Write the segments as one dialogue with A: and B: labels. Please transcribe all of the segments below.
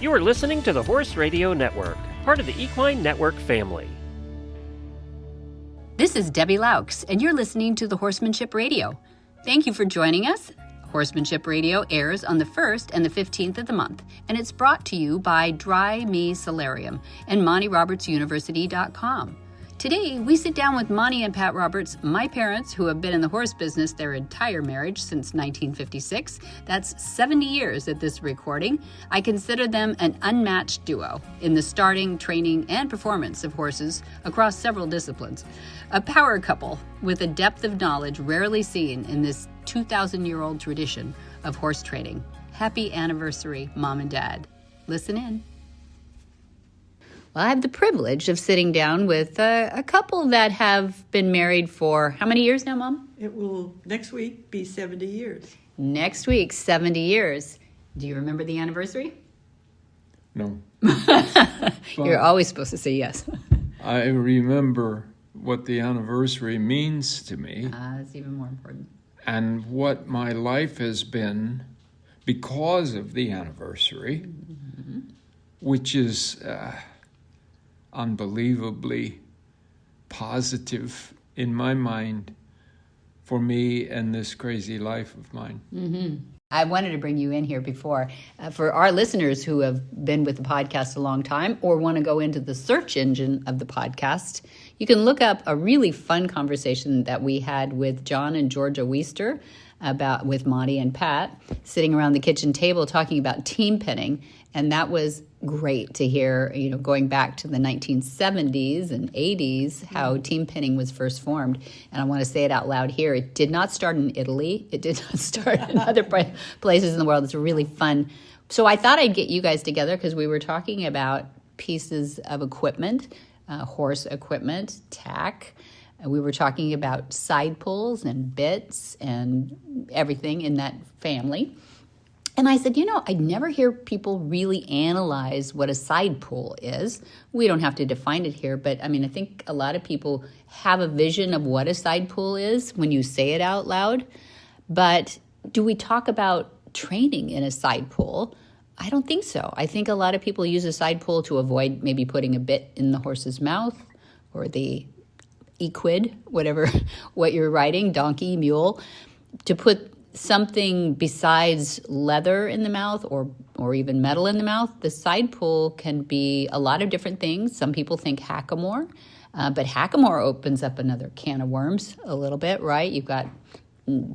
A: You are listening to the Horse Radio Network, part of the Equine Network family.
B: This is Debbie Laux, and you're listening to the Horsemanship Radio. Thank you for joining us. Horsemanship Radio airs on the 1st and the 15th of the month, and it's brought to you by Drimee Solarium and MontyRobertsUniversity.com. Today, we sit down with Monty and Pat Roberts, my parents, who have been in the horse business their entire marriage since 1956. That's 70 years at this recording. I consider them an unmatched duo in the starting, training, and performance of horses across several disciplines. A power couple with a depth of knowledge rarely seen in this 2,000-year-old tradition of horse training. Happy anniversary, Mom and Dad. Listen in. Well, I have the privilege of sitting down with a couple that have been married for how many years now, Mom?
C: It will, next week, be 70 years.
B: Next week, 70 years. Do you remember the anniversary?
D: No.
B: You're always supposed to say yes.
D: I remember what the anniversary means to me.
B: That's even more important.
D: And what my life has been because of the anniversary, which is unbelievably positive in my mind for me and this crazy life of mine.
B: Mm-hmm. I wanted to bring you in here before. For our listeners who have been with the podcast a long time or want to go into the search engine of the podcast, you can look up a really fun conversation that we had with John and Georgia Weister with Monty and Pat, sitting around the kitchen table talking about team pinning. And that was great to hear, going back to the 1970s and 80s, how team pinning was first formed. And I want to say it out loud here. It did not start in Italy. It did not start in other places in the world. It's really fun. So I thought I'd get you guys together because we were talking about pieces of equipment, horse equipment, tack. We were talking about side pulls and bits and everything in that family. And I said, I never hear people really analyze what a side pull is. We don't have to define it here, but I think a lot of people have a vision of what a side pull is when you say it out loud. But do we talk about training in a side pull? I don't think so. I think a lot of people use a side pull to avoid maybe putting a bit in the horse's mouth or the equid, what you're riding, donkey, mule, to put something besides leather in the mouth or even metal in the mouth. The side pull can be a lot of different things. Some people think hackamore, but hackamore opens up another can of worms a little bit, right? You've got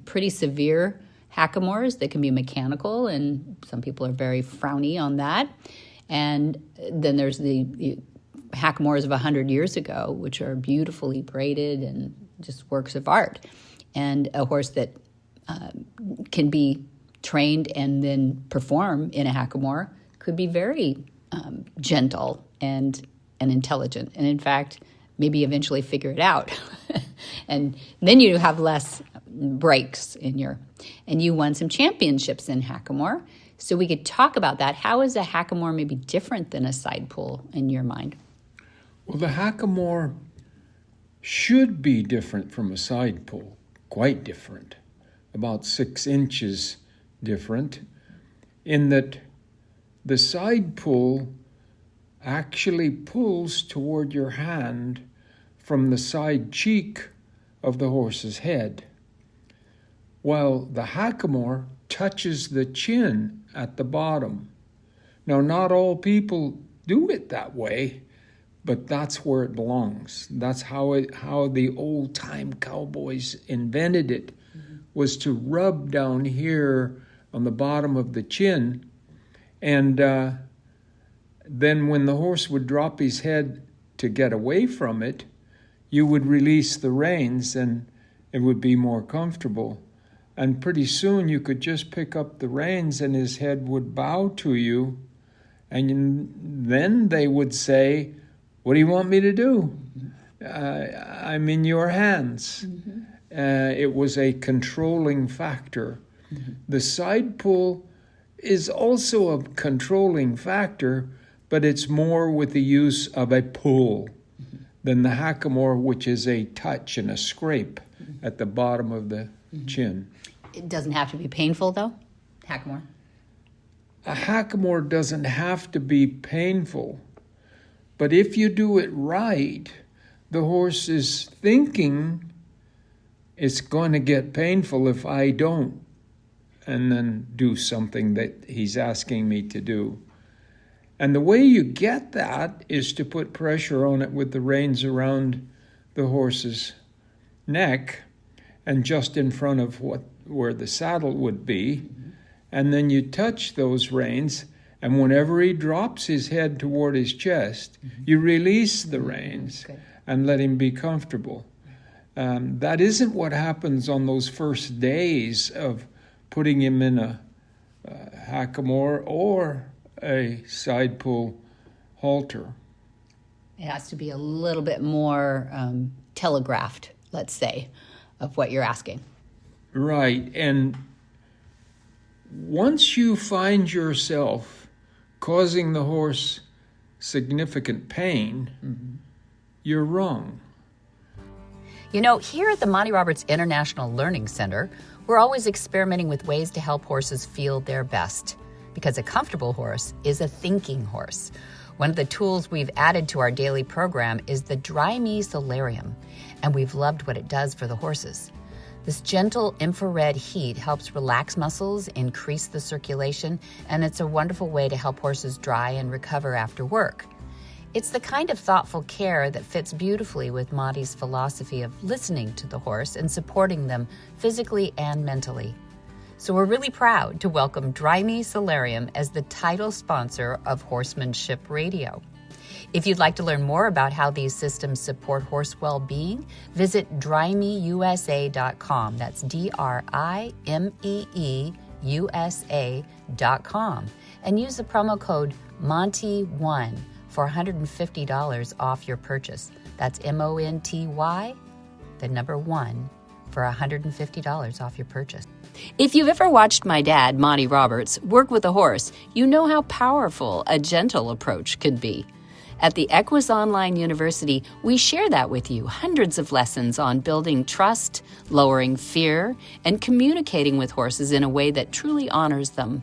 B: pretty severe hackamores that can be mechanical, and some people are very frowny on that. And then there's the hackamores of 100 years ago, which are beautifully braided and just works of art. And a horse that can be trained and then perform in a hackamore could be very gentle and intelligent, and in fact maybe eventually figure it out. And then you have less breaks and you won some championships in hackamore, so we could talk about that. How is a hackamore maybe different than a side pull in your mind?
D: Well, the hackamore should be different from a side pull, quite different. About 6 inches different, in that the side pull actually pulls toward your hand from the side cheek of the horse's head, while the hackamore touches the chin at the bottom. Now, not all people do it that way, but that's where it belongs. That's how the old-time cowboys invented it. Was to rub down here on the bottom of the chin, and then when the horse would drop his head to get away from it, you would release the reins and it would be more comfortable. And pretty soon you could just pick up the reins and his head would bow to you, and then they would say, "What do you want me to do? I'm in your hands." Mm-hmm. It was a controlling factor. Mm-hmm. The side pull is also a controlling factor, but it's more with the use of a pull than the hackamore, which is a touch and a scrape at the bottom of the chin.
B: It doesn't have to be painful, though, hackamore?
D: a hackamore doesn't have to be painful. But if you do it right, the horse is thinking it's going to get painful if I don't, and then do something that he's asking me to do. And the way you get that is to put pressure on it with the reins around the horse's neck and just in front of where the saddle would be. And then you touch those reins, and whenever he drops his head toward his chest, you release the reins and let him be comfortable. That isn't what happens on those first days of putting him in a hackamore or a side pull halter.
B: It has to be a little bit more telegraphed, let's say, of what you're asking.
D: Right. And once you find yourself causing the horse significant pain, you're wrong.
B: You know, here at the Monty Roberts International Learning Center, we're always experimenting with ways to help horses feel their best, because a comfortable horse is a thinking horse. One of the tools we've added to our daily program is the Drimee Solarium, and we've loved what it does for the horses. This gentle infrared heat helps relax muscles, increase the circulation, and it's a wonderful way to help horses dry and recover after work. It's the kind of thoughtful care that fits beautifully with Monty's philosophy of listening to the horse and supporting them physically and mentally. So we're really proud to welcome Drimee Solarium as the title sponsor of Horsemanship Radio. If you'd like to learn more about how these systems support horse well-being, visit DrimeeUSA.com. That's DRIMEEUSA.com. And use the promo code MONTY1 for $150 off your purchase. That's MONTY, the number 1, for $150 off your purchase. If you've ever watched my dad, Monty Roberts, work with a horse, you know how powerful a gentle approach could be. At the Equus Online University, we share that with you, hundreds of lessons on building trust, lowering fear, and communicating with horses in a way that truly honors them.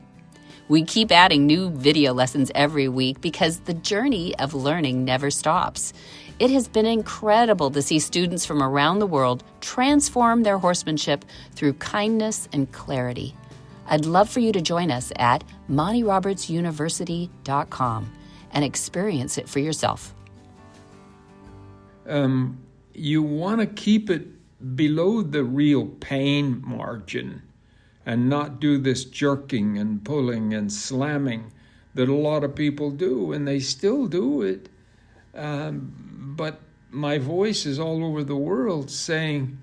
B: We keep adding new video lessons every week because the journey of learning never stops. It has been incredible to see students from around the world transform their horsemanship through kindness and clarity. I'd love for you to join us at MontyRobertsUniversity.com and experience it for yourself.
D: You want to keep it below the real pain margin and not do this jerking and pulling and slamming that a lot of people do, and they still do it. But my voice is all over the world saying,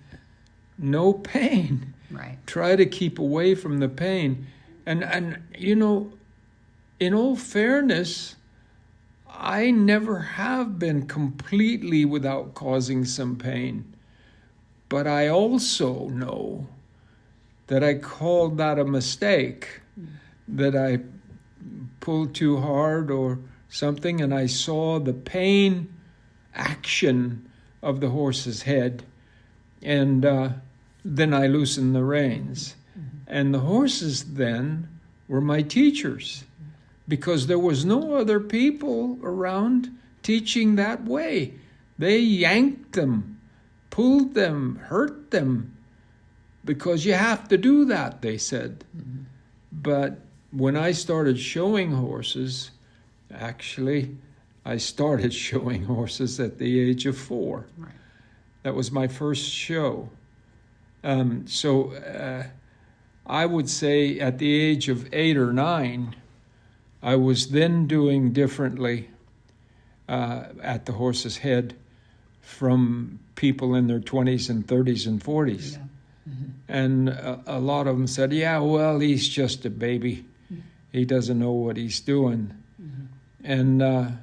D: no pain.
B: Right.
D: Try to keep away from the pain. And you know, in all fairness, I never have been completely without causing some pain. But I also know that I called that a mistake, that I pulled too hard or something, and I saw the pain action of the horse's head, and then I loosened the reins. And the horses then were my teachers, because there was no other people around teaching that way. They yanked them, pulled them, hurt them, because you have to do that, they said. But when I started showing horses, actually, I started showing horses at the age of 4.
B: Right.
D: That was my first show. So I would say at the age of 8 or 9, I was then doing differently at the horse's head from people in their 20s and 30s and 40s.
B: Yeah.
D: And a lot of them said, yeah, well, he's just a baby. He doesn't know what he's doing. And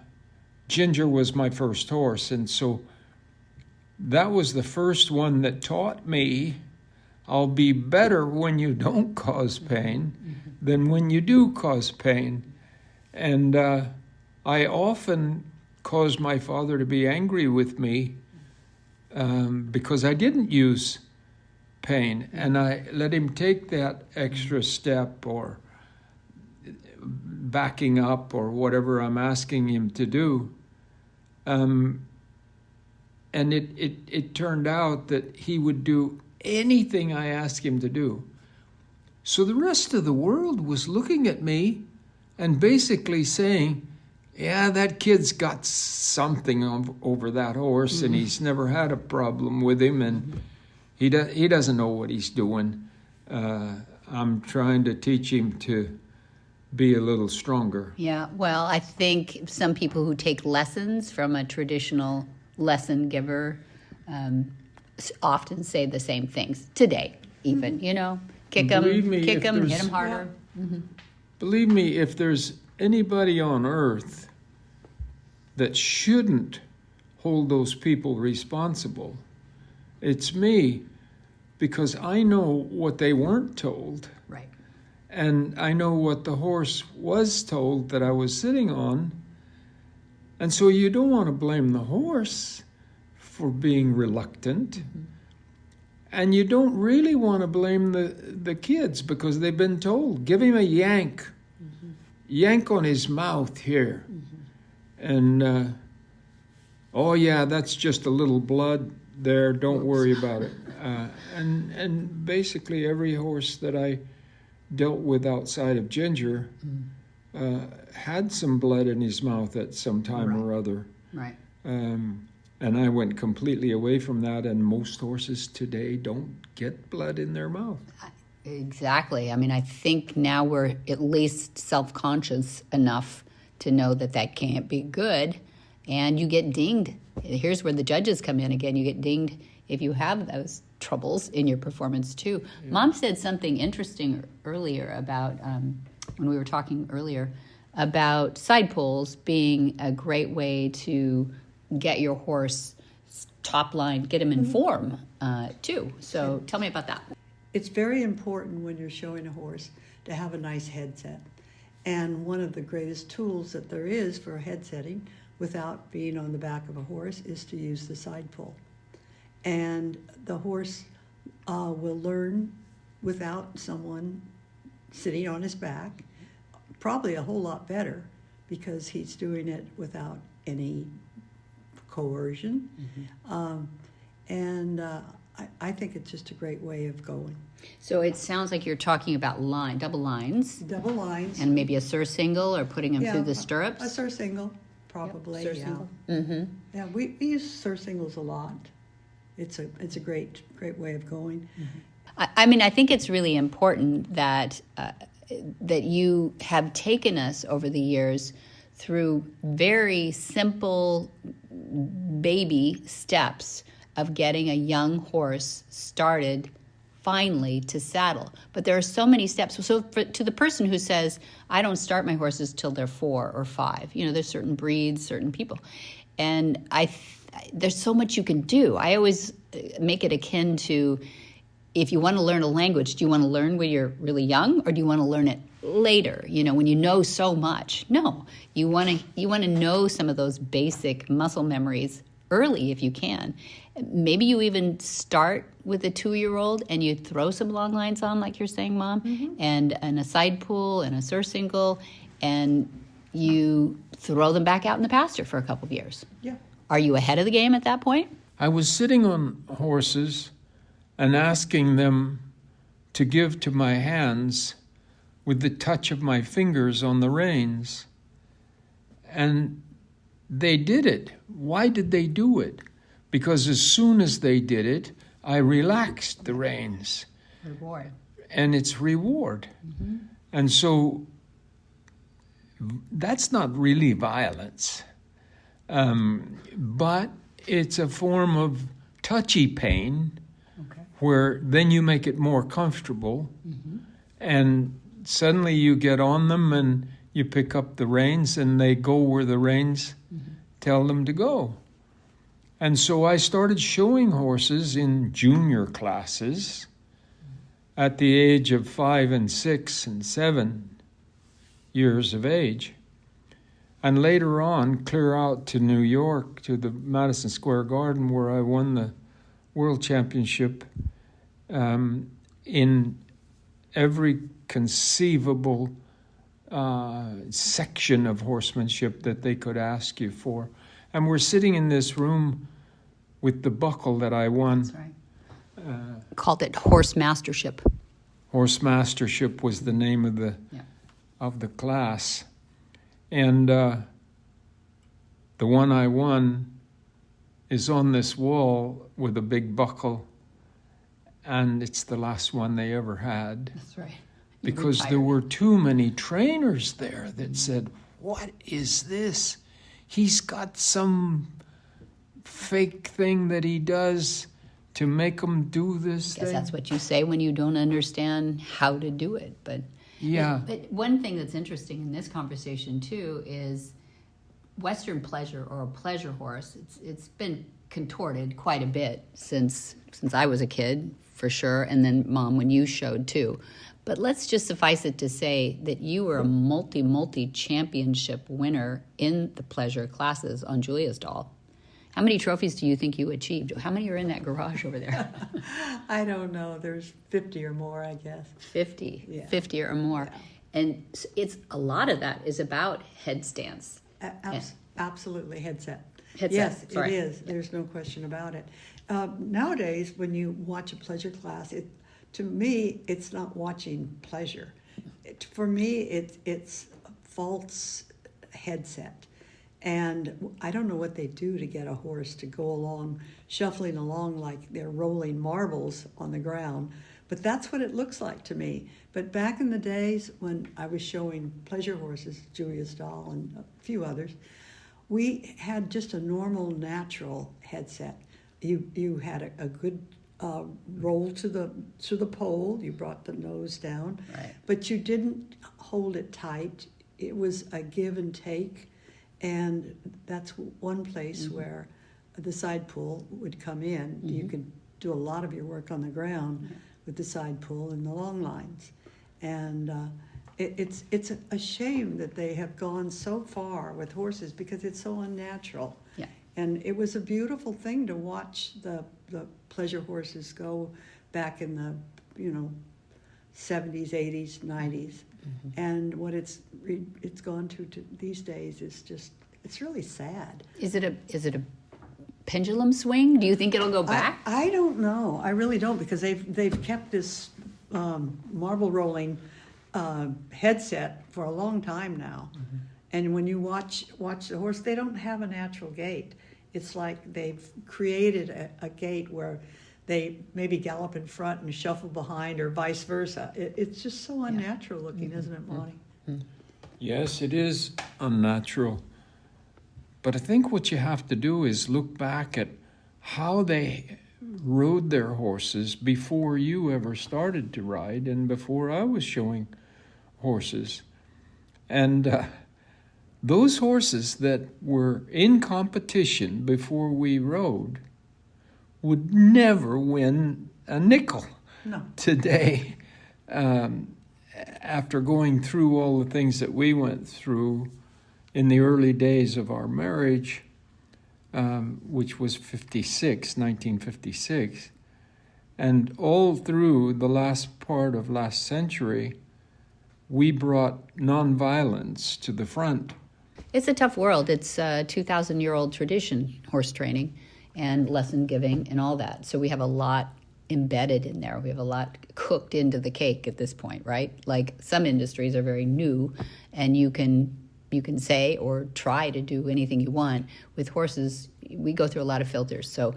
D: Ginger was my first horse. And so that was the first one that taught me I'll be better when you don't cause pain than when you do cause pain. And I often caused my father to be angry with me because I didn't use pain, and I let him take that extra step or backing up or whatever I'm asking him to do. And it turned out that he would do anything I asked him to do. So the rest of the world was looking at me and basically saying, yeah, that kid's got something over that horse, and he's never had a problem with him, and he doesn't know what he's doing. I'm trying to teach him to be a little stronger.
B: Yeah, well, I think some people who take lessons from a traditional lesson giver often say the same things today, even, kick him, hit him harder.
C: Yeah.
B: Mm-hmm.
D: Believe me, if there's anybody on earth that shouldn't hold those people responsible, it's me, because I know what they weren't told.
B: Right.
D: And I know what the horse was told that I was sitting on. And so you don't want to blame the horse for being reluctant. And you don't really want to blame the kids because they've been told, give him a yank. Yank on his mouth here. And, oh yeah, that's just a little blood there. Don't worry about it. And basically every horse that I dealt with outside of Ginger had some blood in his mouth at some time or other.
B: Right.
D: And I went completely away from that, and most horses today don't get blood in their mouth.
B: Exactly. I mean, I think now we're at least self-conscious enough to know that can't be good, and you get dinged. Here's where the judges come in again. You get dinged if you have those troubles in your performance too. Yeah. Mom said something interesting earlier about, when we were talking earlier, about side pulls being a great way to get your horse top line, get him in form too. So tell me about that.
C: It's very important when you're showing a horse to have a nice headset. And one of the greatest tools that there is for head setting without being on the back of a horse is to use the side pull. And the horse will learn without someone sitting on his back, probably a whole lot better because he's doing it without any coercion. I think it's just a great way of going.
B: So it sounds like you're talking about double lines.
C: Double lines.
B: And maybe a surcingle or putting him through the stirrups.
C: A surcingle, probably.
B: Yep, surcingle.
C: Yeah.
B: Mm-hmm.
C: Yeah, we use surcingles a lot. It's a great way of going.
B: I mean, I think it's really important that that you have taken us over the years through very simple baby steps of getting a young horse started finally to saddle. But there are so many steps. So to the person who says, I don't start my horses till they're 4 or 5, there's certain breeds, certain people. And there's so much you can do. I always make it akin to, if you want to learn a language, do you want to learn when you're really young, or do you want to learn it later, when you know so much? No, you want to know some of those basic muscle memories early if you can. Maybe you even start with a 2-year-old and you throw some long lines on, like you're saying, Mom, and a side pull and a surcingle, and you throw them back out in the pasture for a couple of years.
C: Yeah.
B: Are you ahead of the game at that point?
D: I was sitting on horses and asking them to give to my hands with the touch of my fingers on the reins. And they did it. Why did they do it? Because as soon as they did it, I relaxed the reins.
B: Reward.
D: And it's reward. And so that's not really violence. But it's a form of touchy pain where then you make it more comfortable, and suddenly you get on them and you pick up the reins and they go where the reins tell them to go. And so I started showing horses in junior classes at the age of 5 and 6 and 7 years of age. And later on, clear out to New York, to the Madison Square Garden, where I won the World Championship in every conceivable section of horsemanship that they could ask you for. And we're sitting in this room with the buckle that I won.
B: That's right. Called it Horse Mastership.
D: Horse Mastership was the name of the class. And the one I won is on this wall with a big buckle, and it's the last one they ever had.
B: That's right.
D: Because there were too many trainers there that said, "What is this? He's got some fake thing that he does to make him do this
B: I guess
D: thing."
B: that's what you say when you don't understand how to do it. But
D: yeah.
B: But one thing that's interesting in this conversation too is Western pleasure, or a pleasure horse. It's been contorted quite a bit since I was a kid, for sure, and then Mom, when you showed too. But let's just suffice it to say that you were a multi championship winner in the pleasure classes on Julia's doll. How many trophies do you think you achieved? How many are in that garage over there?
C: I don't know. There's 50 or more, I guess.
B: 50.
C: Yeah.
B: 50 or more.
C: Yeah.
B: And it's a lot of that is about headstands.
C: Absolutely, headset.
B: Headset,
C: Yes,
B: sorry.
C: it is. There's no question about it. Nowadays, when you watch a pleasure class, to me, it's not watching pleasure. For me, it's false headset. And I don't know what they do to get a horse to go along, shuffling along like they're rolling marbles on the ground. But that's what it looks like to me. But back in the days when I was showing pleasure horses, Julia's doll and a few others, we had just a normal, natural headset. You had a good roll to the pole. You brought the nose down,
B: Right.
C: but you didn't hold it tight. It was a give and take, and that's one place where the side pull would come in. You could do a lot of your work on the ground with the side pull and the long lines, and it's a shame that they have gone so far with horses because it's so unnatural.
B: Yeah.
C: And it was a beautiful thing to watch the pleasure horses go back in the 70s, 80s, 90s, and what it's gone to these days is just, it's really sad.
B: Is it a pendulum swing? Do you think it'll go back?
C: I don't know. I really don't, because they've kept this marble rolling headset for a long time now. And when you watch the horse, they don't have a natural gait. It's like they've created a gait where they maybe gallop in front and shuffle behind, or vice versa. It's just so unnatural looking, isn't it, Monty?
D: Yes, it is unnatural. But I think what you have to do is look back at how they rode their horses before you ever started to ride and before I was showing horses. And those horses that were in competition before we rode would never win a nickel.
C: No.
D: Today. After going through all the things that we went through in the early days of our marriage, which was 1956, and all through the last part of last century, we brought nonviolence to the front.
B: It's a tough world. It's a 2,000-year-old tradition, horse training and lesson giving and all that. So we have a lot embedded in there. We have a lot cooked into the cake at this point, right? Like some industries are very new, and you can say or try to do anything you want. With horses, we go through a lot of filters. So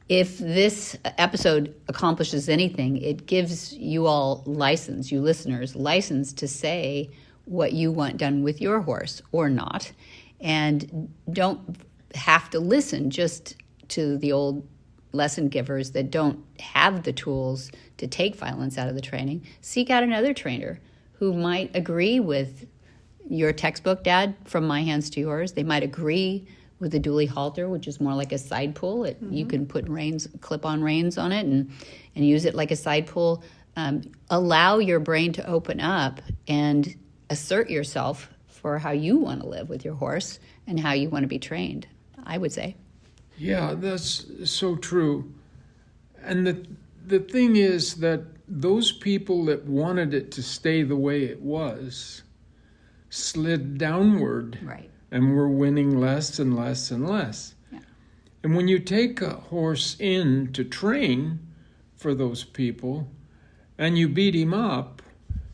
B: if this episode accomplishes anything, it gives you all license, you listeners, license to say what you want done with your horse or not, and don't have to listen just to the old lesson givers that don't have the tools to take violence out of the training. Seek out another trainer who might agree with your textbook, Dad, From My Hands to Yours. They might agree with the dually halter, which is more like a side pull. You can put clip-on reins on it and use it like a side pull. Allow your brain to open up and assert yourself for how you want to live with your horse and how you want to be trained, I would say.
D: Yeah, that's so true. And the thing is that those people that wanted it to stay the way it was slid downward.
B: Right.
D: And we're winning less and less and less.
B: Yeah.
D: And when you take a horse in to train for those people and you beat him up,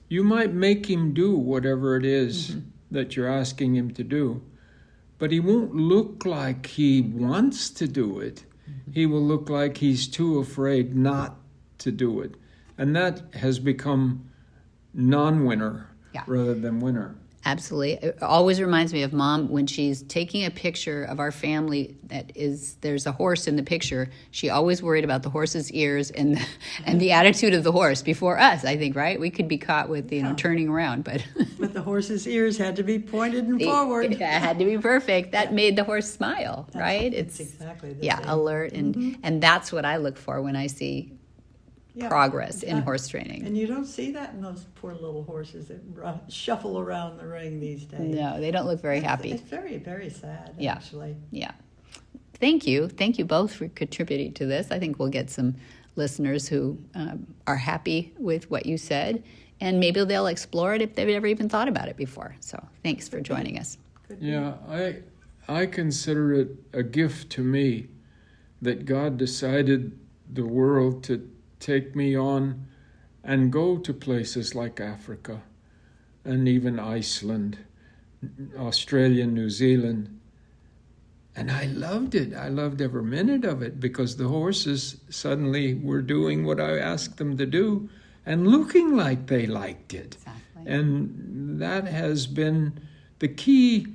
D: you might make him do whatever it is that you're asking him to do. But he won't look like he wants to do it. He will look like he's too afraid not to do it. And that has become non-winner rather than winner.
B: Absolutely. It always reminds me of Mom when she's taking a picture of our family there's a horse in the picture. She always worried about the horse's ears and the attitude of the horse before us, I think, right? We could be caught with, turning around, but...
C: But the horse's ears had to be pointed and forward.
B: It had to be perfect. That made the horse smile, right?
C: It's exactly the same.
B: Alert. And that's what I look for when I see progress in horse training.
C: And you don't see that in those poor little horses that shuffle around the ring these days.
B: No, they don't look very happy.
C: It's very, very sad, actually.
B: Yeah. Thank you. Thank you both for contributing to this. I think we'll get some listeners who are happy with what you said, and maybe they'll explore it if they've never even thought about it before. So thanks for joining us.
D: Yeah, I consider it a gift to me that God decided the world to take me on and go to places like Africa and even Iceland, Australia, New Zealand. And I loved it. I loved every minute of it because the horses suddenly were doing what I asked them to do and looking like they liked it.
B: Exactly.
D: And that has been the key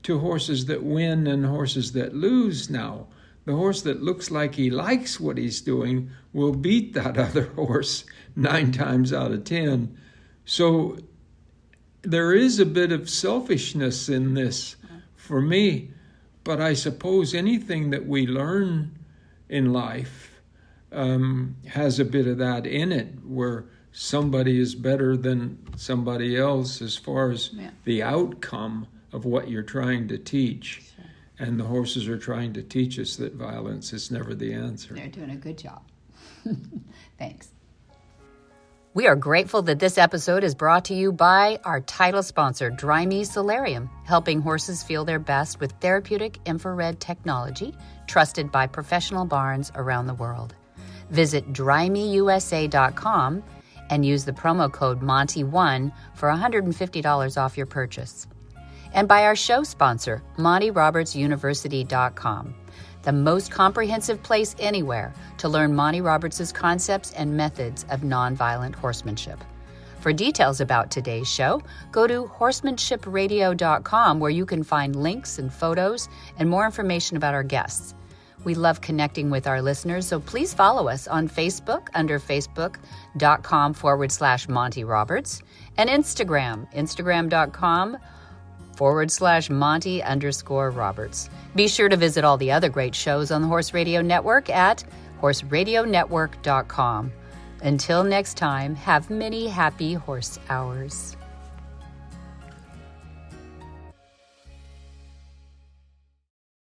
D: to horses that win and horses that lose now. The horse that looks like he likes what he's doing will beat that other horse 9 times out of 10. So there is a bit of selfishness in this for me, but I suppose anything that we learn in life has a bit of that in it, where somebody is better than somebody else as far as the outcome of what you're trying to teach. And the horses are trying to teach us that violence is never the answer.
B: They're doing a good job. Thanks. We are grateful that this episode is brought to you by our title sponsor, Drimee Solarium, helping horses feel their best with therapeutic infrared technology trusted by professional barns around the world. Visit DrimeeUSA.com and use the promo code Monty1 for $150 off your purchase. And by our show sponsor, MontyRobertsUniversity.com, the most comprehensive place anywhere to learn Monty Roberts' concepts and methods of nonviolent horsemanship. For details about today's show, go to HorsemanshipRadio.com, where you can find links and photos and more information about our guests. We love connecting with our listeners, so please follow us on Facebook under facebook.com/Monty Roberts, and Instagram.com/Monty_Roberts. Be sure to visit all the other great shows on the Horse Radio Network at horseradionetwork.com. Until next time, have many happy horse hours.